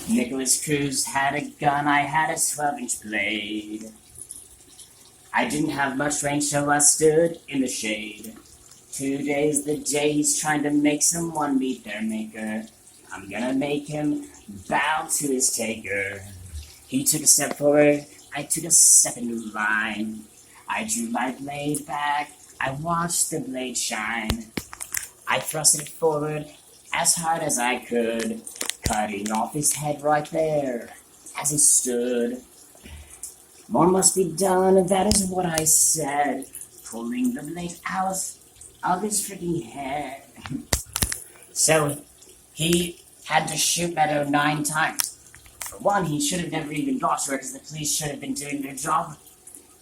Nicholas Cruz had a gun, I had a 12-inch blade. I didn't have much range, so I stood in the shade. 2 days the day he's trying to make someone meet their maker. I'm gonna make him bow to his taker. He took a step forward, I took a step into line. I drew my blade back, I watched the blade shine. I thrust it forward as hard as I could, cutting off his head right there as he stood. More must be done, that is what I said, pulling the blade out of his freaking head. So he had to shoot Meadow 9 times. For one, he should have never even got to her because the police should have been doing their job.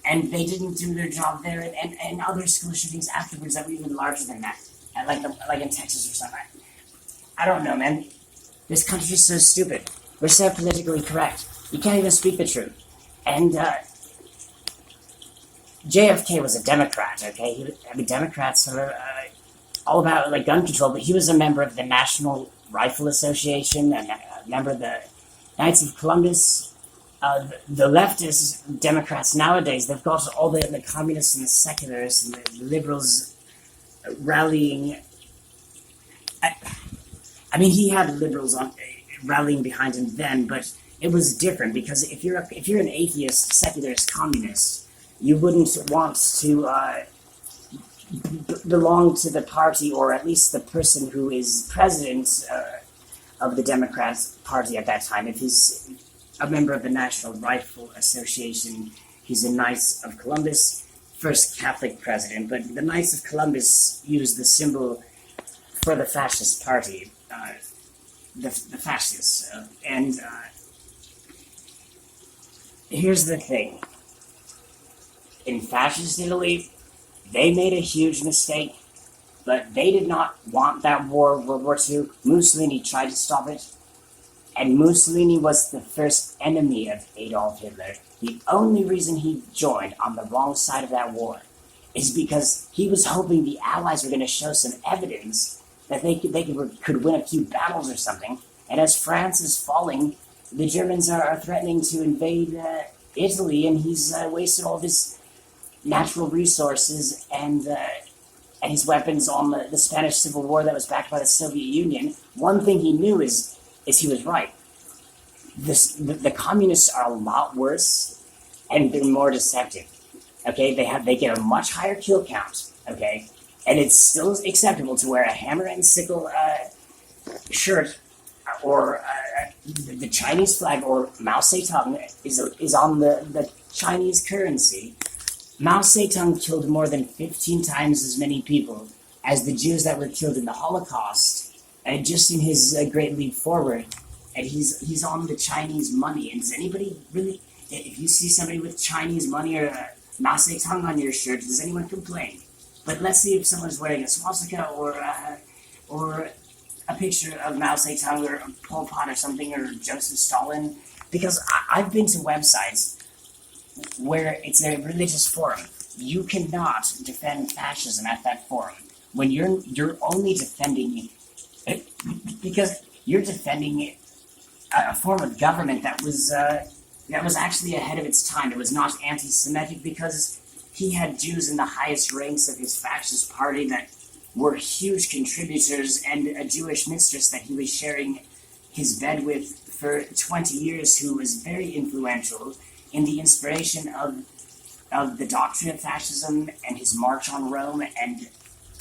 And they didn't do their job there, and other school shootings afterwards that were even larger than that, like in Texas or something. I don't know, man. This country's so stupid. We're so politically correct. You can't even speak the truth. And JFK was a Democrat, okay? Democrats are all about like gun control, but he was a member of the National Rifle Association, and a member of the Knights of Columbus. The leftist Democrats nowadays, they've got all the communists and the secularists and the liberals rallying. I mean, he had liberals rallying behind him then, but it was different because if you're an atheist, secularist, communist, you wouldn't want to belong to the party, or at least the person who is president of the Democrat Party at that time. If he's a member of the National Rifle Association, he's a Knights of Columbus, first Catholic president, but the Knights of Columbus used the symbol for the fascist party, the fascists. And here's the thing. In fascist Italy, they made a huge mistake, but they did not want that war, World War II. Mussolini tried to stop it, and Mussolini was the first enemy of Adolf Hitler. The only reason he joined on the wrong side of that war is because he was hoping the Allies were going to show some evidence that they could win a few battles or something. And as France is falling, the Germans are threatening to invade Italy, and he's wasted all this natural resources and his weapons on the Spanish Civil War that was backed by the Soviet Union. One thing he knew is he was right. The communists are a lot worse, and they're more deceptive. Okay, they get a much higher kill count. Okay, and it's still acceptable to wear a hammer and sickle shirt, or the Chinese flag, or Mao Zedong is on the Chinese currency. Mao Zedong killed more than 15 times as many people as the Jews that were killed in the Holocaust, and just in his Great Leap Forward. And he's on the Chinese money. And does anybody really, if you see somebody with Chinese money or Mao Zedong on your shirt, does anyone complain? But let's see if someone's wearing a swastika or a picture of Mao Zedong or Pol Pot or something, or Joseph Stalin. Because I've been to websites where it's a religious forum. You cannot defend fascism at that forum when you're only defending it, because you're defending a form of government that was actually ahead of its time. It was not anti-Semitic because he had Jews in the highest ranks of his fascist party that were huge contributors, and a Jewish mistress that he was sharing his bed with for 20 years, who was very influential in the inspiration of the doctrine of fascism and his march on Rome, and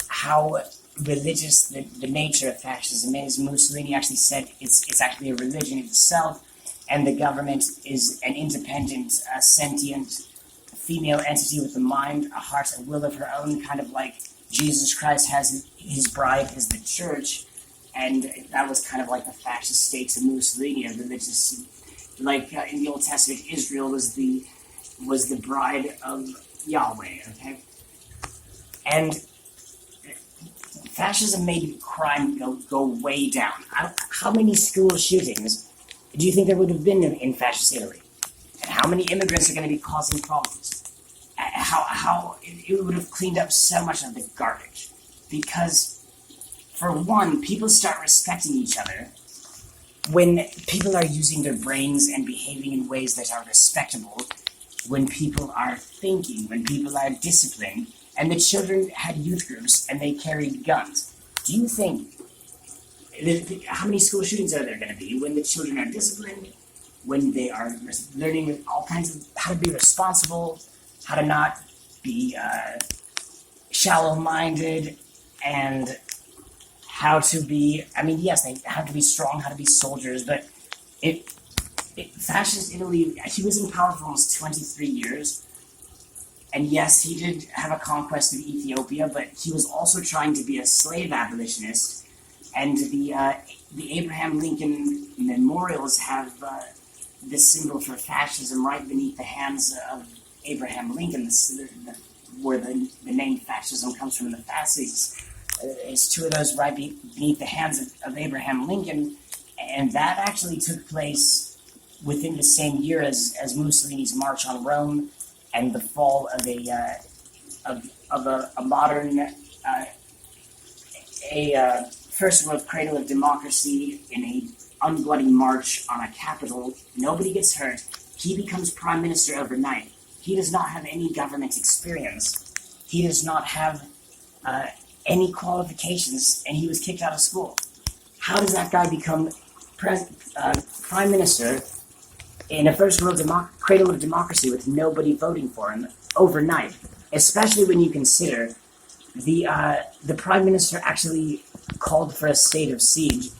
how religious the nature of fascism is. Mussolini actually said it's actually a religion itself, and the government is an independent, sentient female entity with a mind, a heart, a will of her own, kind of like Jesus Christ has his bride, is the church. And that was kind of like the fascist state to Mussolini, a religious, like in the Old Testament, Israel was the bride of Yahweh, okay? And fascism made crime go way down. How many school shootings do you think there would have been in fascist Italy? And how many immigrants are going to be causing problems? How it would have cleaned up so much of the garbage. Because, for one, people start respecting each other when people are using their brains and behaving in ways that are respectable, when people are thinking, when people are disciplined, and the children had youth groups and they carried guns. Do you think, how many school shootings are there going to be when the children are disciplined, when they are learning all kinds of how to be responsible, how to not be shallow-minded, and how to be, I mean, yes, they have to be strong, how to be soldiers, but fascist Italy, he was in power for almost 23 years, and yes, he did have a conquest of Ethiopia, but he was also trying to be a slave abolitionist, and the Abraham Lincoln memorials have the symbol for fascism right beneath the hands of Abraham Lincoln, where the name fascism comes from, the fasces. It's two of those right beneath the hands of Abraham Lincoln, and that actually took place within the same year as Mussolini's march on Rome and the fall of a modern first world cradle of democracy in a unbloody march on a capital. Nobody gets hurt. He becomes prime minister overnight. He does not have any government experience. He does not have any qualifications, and he was kicked out of school. How does that guy become prime minister in a first world cradle of democracy with nobody voting for him overnight? Especially when you consider the prime minister actually called for a state of siege,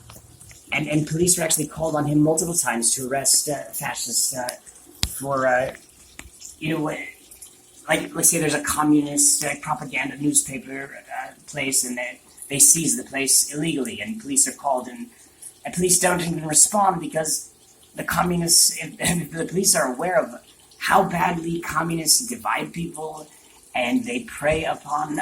and police were actually called on him multiple times to arrest fascists for like, let's say there's a communist propaganda newspaper place, and they seize the place illegally, and police are called, and police don't even respond because the communists, the police are aware of how badly communists divide people, and they prey upon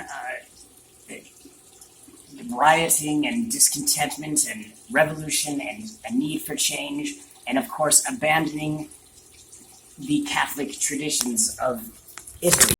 rioting and discontentment and revolution and a need for change, and of course abandoning the Catholic traditions of Italy.